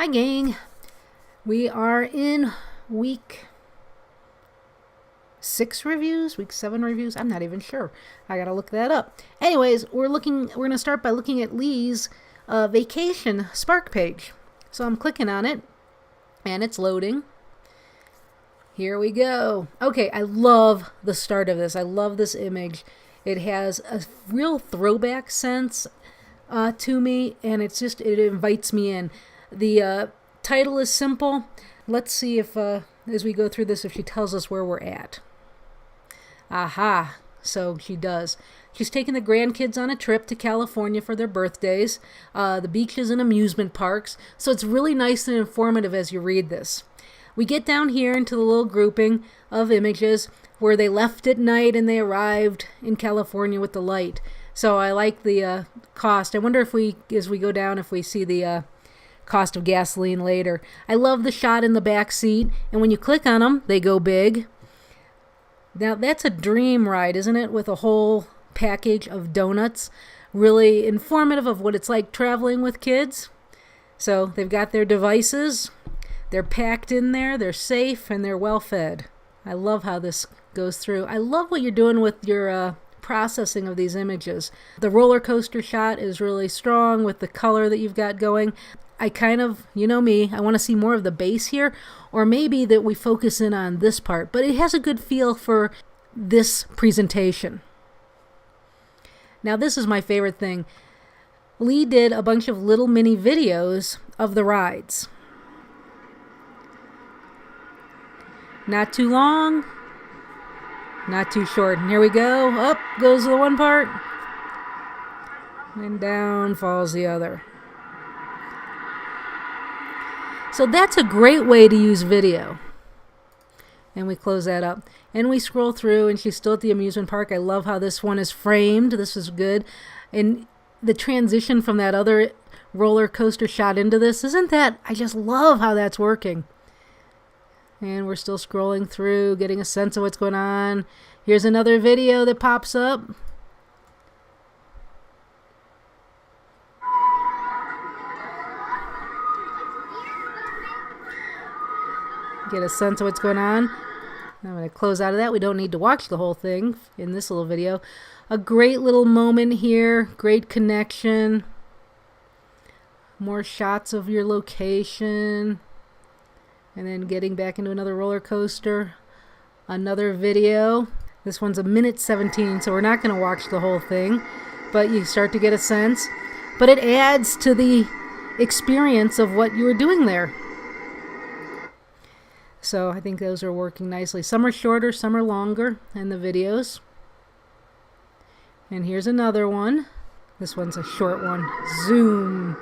Hi gang, we are in week 6 reviews, week 7 reviews, I'm not even sure. I gotta look that up. Anyways, we're gonna start by looking at Lee's vacation Spark page. So I'm clicking on it and it's loading. Here we go. Okay, I love the start of this. I love this image. It has a real throwback sense to me, and it invites me in. The title is simple. Let's see if, as we go through this, if she tells us where we're at. Aha, so she does. She's taking the grandkids on a trip to California for their birthdays, the beaches and amusement parks. So it's really nice and informative as you read this. We get down here into the little grouping of images where they left at night and they arrived in California with the light. So I like the cost. I wonder if we, as we go down, if we see the cost of gasoline later. I love the shot in the back seat, and when you click on them, they go big. Now that's a dream ride, isn't it? With a whole package of donuts. Really informative of what it's like traveling with kids. So they've got their devices. They're packed in there, they're safe, and they're well fed. I love how this goes through. I love what you're doing with your processing of these images. The roller coaster shot is really strong with the color that you've got going. I kind of, you know me, I want to see more of the base here, or maybe that we focus in on this part, but it has a good feel for this presentation. Now this is my favorite thing. Lee did a bunch of little mini videos of the rides. Not too long, not too short. And here we go. Up goes the one part, and down falls the other. So that's a great way to use video. And we close that up. And we scroll through, and she's still at the amusement park. I love how this one is framed. This is good. And the transition from that other roller coaster shot into this, isn't that? I just love how that's working. And we're still scrolling through, getting a sense of what's going on. Here's another video that pops up. Get a sense of what's going on. I'm going to close out of that. We don't need to watch the whole thing in this little video. A great little moment here. Great connection. More shots of your location. And then getting back into another roller coaster. Another video. This one's 1:17, so we're not going to watch the whole thing. But you start to get a sense. But it adds to the experience of what you were doing there. So I think those are working nicely. Some are shorter, some are longer in the videos. And here's another one. This one's a short one. Zoom.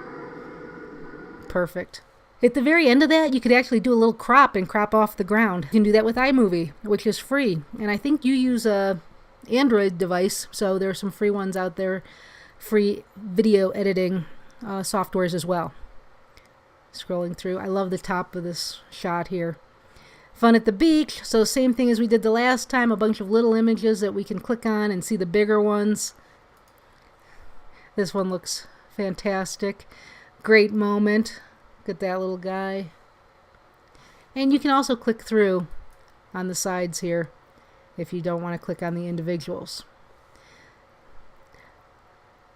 Perfect. At the very end of that, you could actually do a little crop and crop off the ground. You can do that with iMovie, which is free. And I think you use a Android device, so there are some free ones out there, free video editing softwares as well. Scrolling through. I love the top of this shot here. Fun at the beach, so same thing as we did the last time, a bunch of little images that we can click on and see the bigger ones. This one looks fantastic. Great moment. Look at that little guy. And you can also click through on the sides here if you don't want to click on the individuals.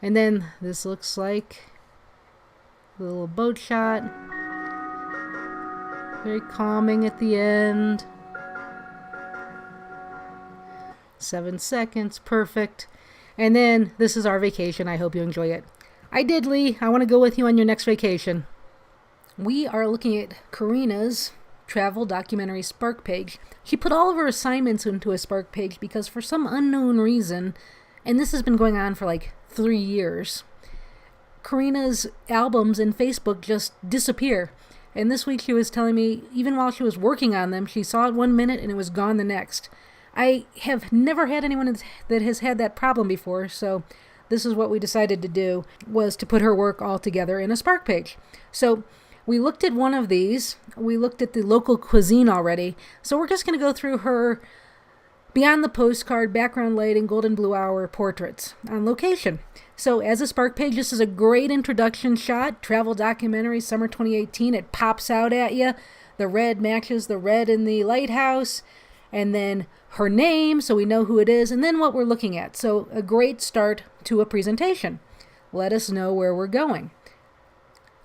And then this looks like a little boat shot. Very calming at the end. 7 seconds, perfect. And then this is our vacation. I hope you enjoy it. I did, Lee. I want to go with you on your next vacation. We are looking at Karina's travel documentary Spark page. She put all of her assignments into a Spark page because for some unknown reason, and this has been going on for like 3 years, Karina's albums in Facebook just disappear. And this week she was telling me, even while she was working on them, she saw it 1 minute and it was gone the next. I have never had anyone that has had that problem before, so this is what we decided to do, was to put her work all together in a Spark page. So we looked at one of these. We looked at the local cuisine already. So we're just going to go through her Beyond the postcard, background lighting, golden blue hour, portraits on location. So as a Spark page, this is a great introduction shot. Travel documentary, summer 2018. It pops out at you. The red matches the red in the lighthouse. And then her name, so we know who it is. And then what we're looking at. So a great start to a presentation. Let us know where we're going.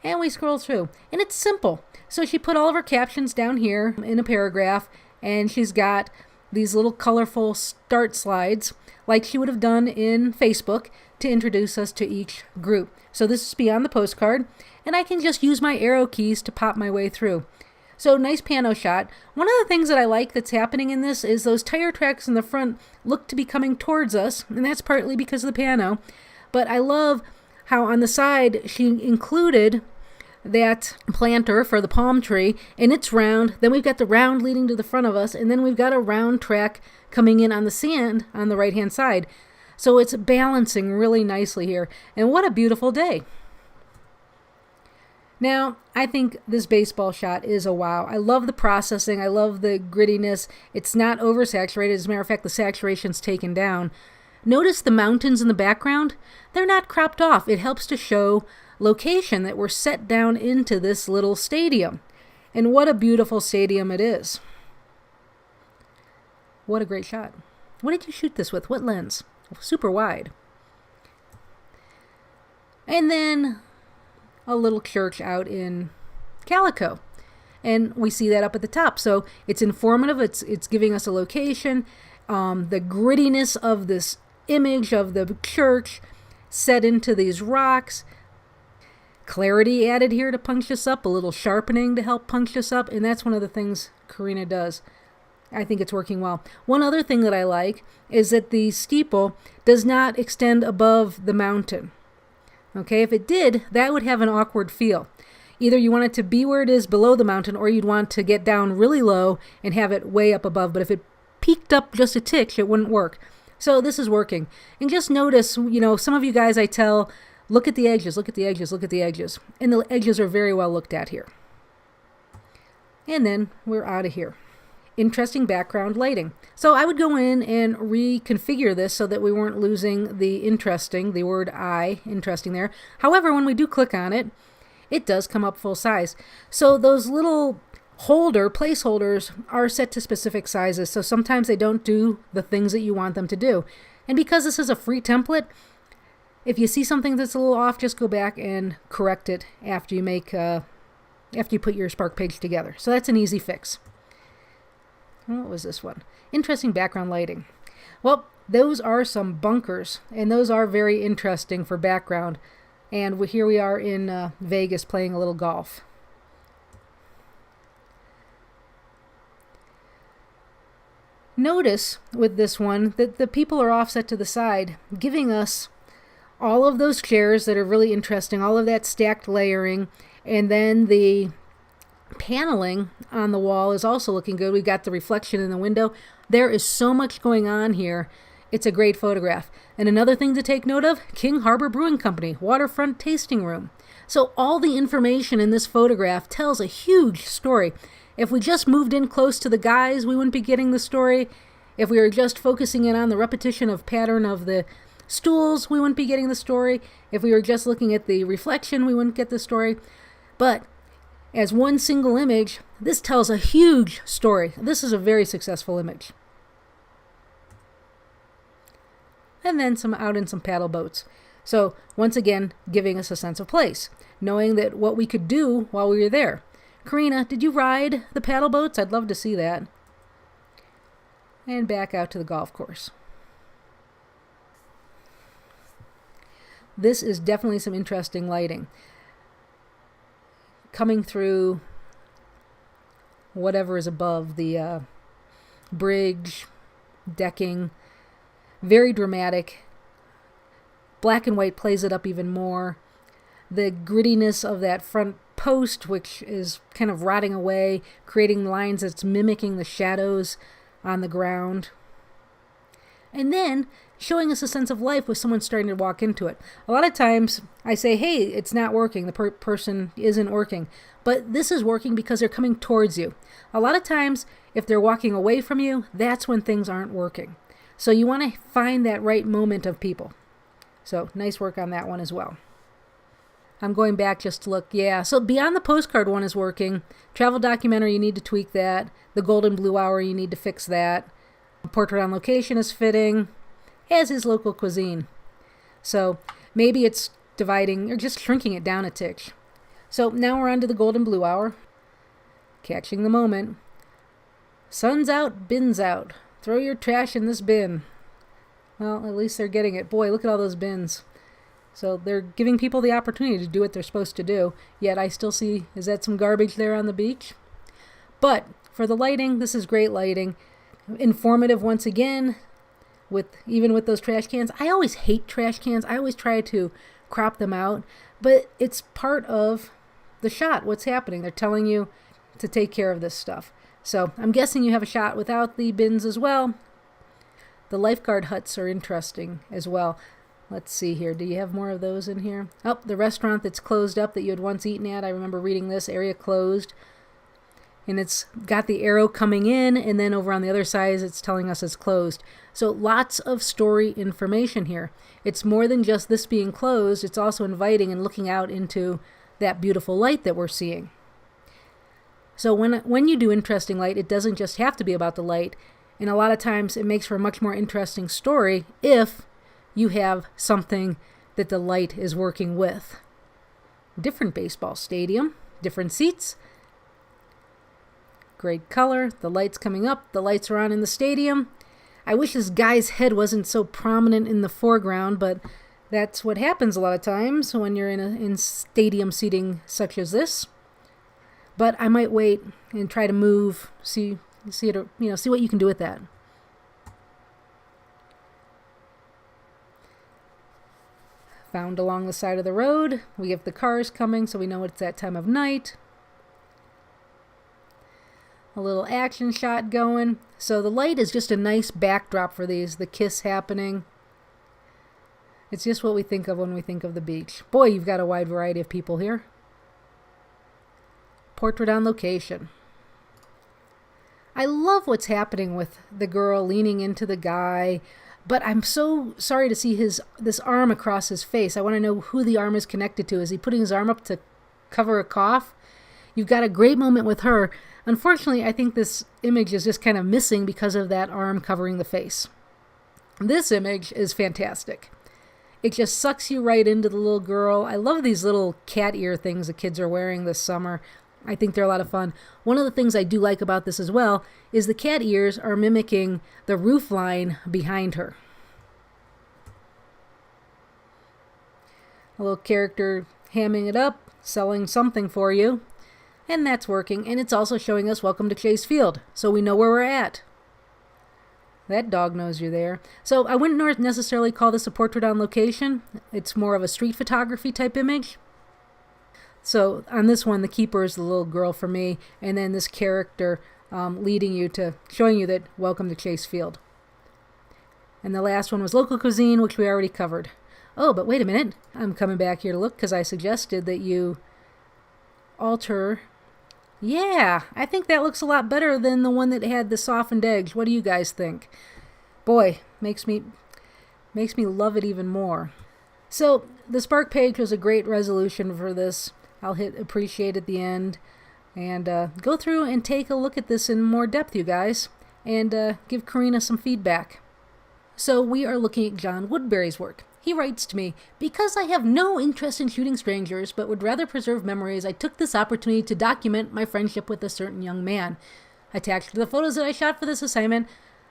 And we scroll through. And it's simple. So she put all of her captions down here in a paragraph. And she's got these little colorful start slides like she would have done in Facebook to introduce us to each group. So this is beyond the postcard, and I can just use my arrow keys to pop my way through. So nice piano shot. One of the things that I like that's happening in this is those tire tracks in the front look to be coming towards us, and that's partly because of the piano. But I love how on the side she included that planter for the palm tree, and it's round. Then we've got the round leading to the front of us, and then we've got a round track coming in on the sand on the right hand side. So it's balancing really nicely here, and what a beautiful day. Now, I think this baseball shot is a wow. I love the processing. I love the grittiness. It's not oversaturated. As a matter of fact, the saturation's taken down. Notice the mountains in the background? They're not cropped off. It helps to show location that we're set down into this little stadium. And what a beautiful stadium it is. What a great shot. What did you shoot this with? What lens? Super wide. And then a little church out in Calico. And we see that up at the top. So it's informative. It's giving us a location. The grittiness of this image of the church set into these rocks. Clarity added here to punch us up, a little sharpening to help punch us up, and that's one of the things Karina does. I think it's working well. One other thing that I like is that the steeple does not extend above the mountain. Okay, if it did, that would have an awkward feel. Either you want it to be where it is below the mountain, or you'd want to get down really low and have it way up above. But if it peaked up just a tick, it wouldn't work. So this is working. And just notice, some of you guys I tell, look at the edges, look at the edges, look at the edges. And the edges are very well looked at here. And then we're out of here. Interesting background lighting. So I would go in and reconfigure this so that we weren't losing the word I, interesting there. However, when we do click on it, it does come up full size. So those little placeholders are set to specific sizes. So sometimes they don't do the things that you want them to do. And because this is a free template, if you see something that's a little off, just go back and correct it after you put your Spark page together. So that's an easy fix. What was this one? Interesting background lighting. Well, those are some bunkers, and those are very interesting for background. And here we are in Vegas playing a little golf. Notice with this one that the people are offset to the side, giving us all of those chairs that are really interesting, all of that stacked layering, and then the paneling on the wall is also looking good. We've got the reflection in the window. There is so much going on here. It's a great photograph. And another thing to take note of, King Harbor Brewing Company, waterfront tasting room. So all the information in this photograph tells a huge story. If we just moved in close to the guys, we wouldn't be getting the story. If we were just focusing in on the repetition of pattern of the stools, we wouldn't be getting the story. If we were just looking at the reflection, we wouldn't get the story. But as one single image, this tells a huge story. This is a very successful image. And then some out in some paddle boats. So once again, giving us a sense of place, knowing that what we could do while we were there. Karina, did you ride the paddle boats? I'd love to see that. And back out to the golf course. This is definitely some interesting lighting. Coming through whatever is above the bridge, decking. Very dramatic. Black and white plays it up even more. The grittiness of that front post, which is kind of rotting away, creating lines that's mimicking the shadows on the ground. And then showing us a sense of life with someone starting to walk into it. A lot of times I say, hey, it's not working. The person isn't working. But this is working because they're coming towards you. A lot of times, if they're walking away from you, that's when things aren't working. So you want to find that right moment of people. So nice work on that one as well. I'm going back just to look. Yeah, so Beyond the Postcard one is working. Travel Documentary, you need to tweak that. The Golden Blue Hour, you need to fix that. Portrait on Location is fitting, as is Local Cuisine. So maybe it's dividing or just shrinking it down a tick. So now we're on to the Golden Blue Hour. Catching the moment. Sun's out, bins out. Throw your trash in this bin. Well, at least they're getting it. Boy, look at all those bins. So they're giving people the opportunity to do what they're supposed to do. Yet I still see, is that some garbage there on the beach? But for the lighting, this is great lighting. Informative once again, even with those trash cans. I always hate trash cans. I always try to crop them out. But it's part of the shot, what's happening. They're telling you to take care of this stuff. So I'm guessing you have a shot without the bins as well. The lifeguard huts are interesting as well. Let's see here. Do you have more of those in here? Oh, the restaurant that's closed up that you had once eaten at. I remember reading this. Area closed. And it's got the arrow coming in, and then over on the other side it's telling us it's closed. So lots of story information here. It's more than just this being closed. It's also inviting and looking out into that beautiful light that we're seeing. So when you do interesting light, it doesn't just have to be about the light. And a lot of times it makes for a much more interesting story if you have something that the light is working with. Different baseball stadium, different seats. Great color, the light's coming up, the lights are on in the stadium. I wish this guy's head wasn't so prominent in the foreground, but that's what happens a lot of times when you're in stadium seating such as this. But I might wait and try to move, see what you can do with that. Found along the side of the road. We have the cars coming, so we know it's that time of night. A little action shot going. So the light is just a nice backdrop for these. The kiss happening. It's just what we think of when we think of the beach. Boy, you've got a wide variety of people here. Portrait on Location. I love what's happening with the girl leaning into the guy, but I'm so sorry to see this arm across his face. I want to know who the arm is connected to. Is he putting his arm up to cover a cough? You've got a great moment with her. Unfortunately, I think this image is just kind of missing because of that arm covering the face. This image is fantastic. It just sucks you right into the little girl. I love these little cat ear things the kids are wearing this summer. I think they're a lot of fun. One of the things I do like about this as well is the cat ears are mimicking the roof line behind her. A little character hamming it up, selling something for you. And that's working. And it's also showing us welcome to Chase Field, so we know where we're at. That dog knows you're there. So I wouldn't necessarily call this a portrait on location. It's more of a street photography type image. So on this one, the keeper is the little girl for me, and then this character leading you to, showing you that welcome to Chase Field. And the last one was Local Cuisine, which we already covered. Oh, but wait a minute. I'm coming back here to look because I suggested that you alter. Yeah, I think that looks a lot better than the one that had the softened edge. What do you guys think? Boy, makes me love it even more. So the Spark page was a great resolution for this. I'll hit appreciate at the end and go through and take a look at this in more depth, you guys, and give Karina some feedback. So we are looking at John Woodbury's work. He writes to me, because I have no interest in shooting strangers, but would rather preserve memories, I took this opportunity to document my friendship with a certain young man. Attached to the photos that I shot for this assignment,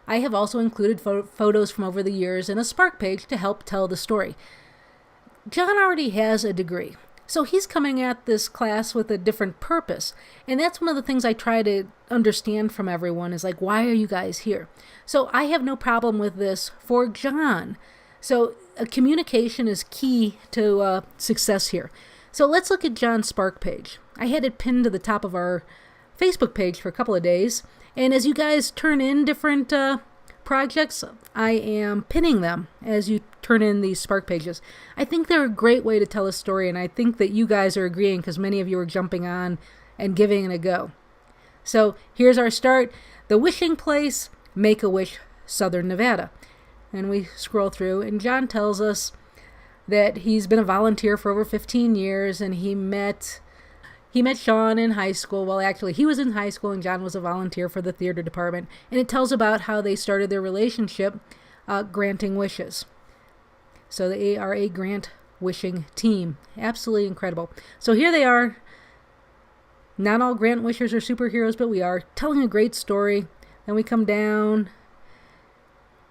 I have also included photos from over the years in a Spark page to help tell the story. John already has a degree, so he's coming at this class with a different purpose. And that's one of the things I try to understand from everyone is like, why are you guys here? So I have no problem with this for John. So communication is key to success here. So let's look at John's Spark page. I had it pinned to the top of our Facebook page for a couple of days. And as you guys turn in different projects, I am pinning them as you turn in these Spark Pages. I think they're a great way to tell a story, and I think that you guys are agreeing because many of you are jumping on and giving it a go. So here's our start. The Wishing Place, Make-A-Wish, Southern Nevada. And we scroll through, and John tells us that he's been a volunteer for over 15 years, and he met Sean in high school. Well, actually, he was in high school, and John was a volunteer for the theater department. And it tells about how they started their relationship granting wishes. So they are a grant wishing team. Absolutely incredible. So here they are. Not all grant wishers are superheroes, but we are telling a great story. Then we come down,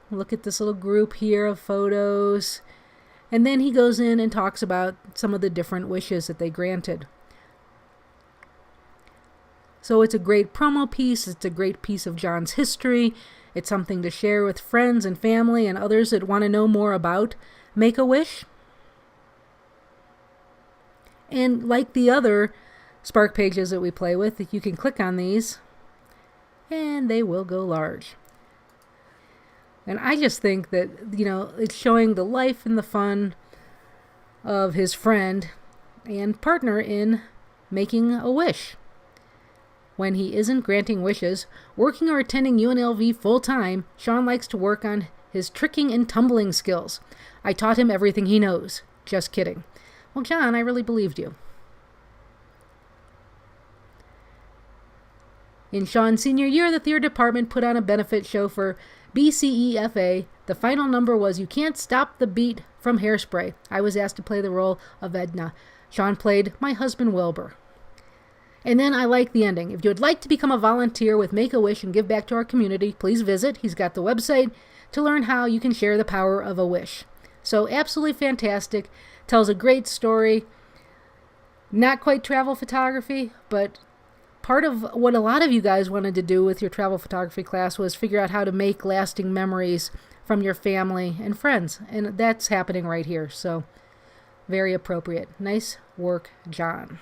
look at this little group here of photos. And then he goes in and talks about some of the different wishes that they granted. So it's a great promo piece. It's a great piece of John's history. It's something to share with friends and family and others that want to know more about Make-A-Wish. And like the other Spark Pages that we play with, you can click on these and they will go large. And I just think that, it's showing the life and the fun of his friend and partner in making a wish. When he isn't granting wishes, working or attending UNLV full-time, Sean likes to work on his tricking and tumbling skills. I taught him everything he knows. Just kidding. Well, John, I really believed you. In Sean's senior year, the theater department put on a benefit show for BCEFA. The final number was You Can't Stop the Beat from Hairspray. I was asked to play the role of Edna. Sean played my husband Wilbur. And then I like the ending. If you would like to become a volunteer with Make-A-Wish and give back to our community, please visit. He's got the website to learn how you can share the power of a wish. So absolutely fantastic. Tells a great story. Not quite travel photography, but part of what a lot of you guys wanted to do with your travel photography class was figure out how to make lasting memories from your family and friends. And that's happening right here. So very appropriate. Nice work, John.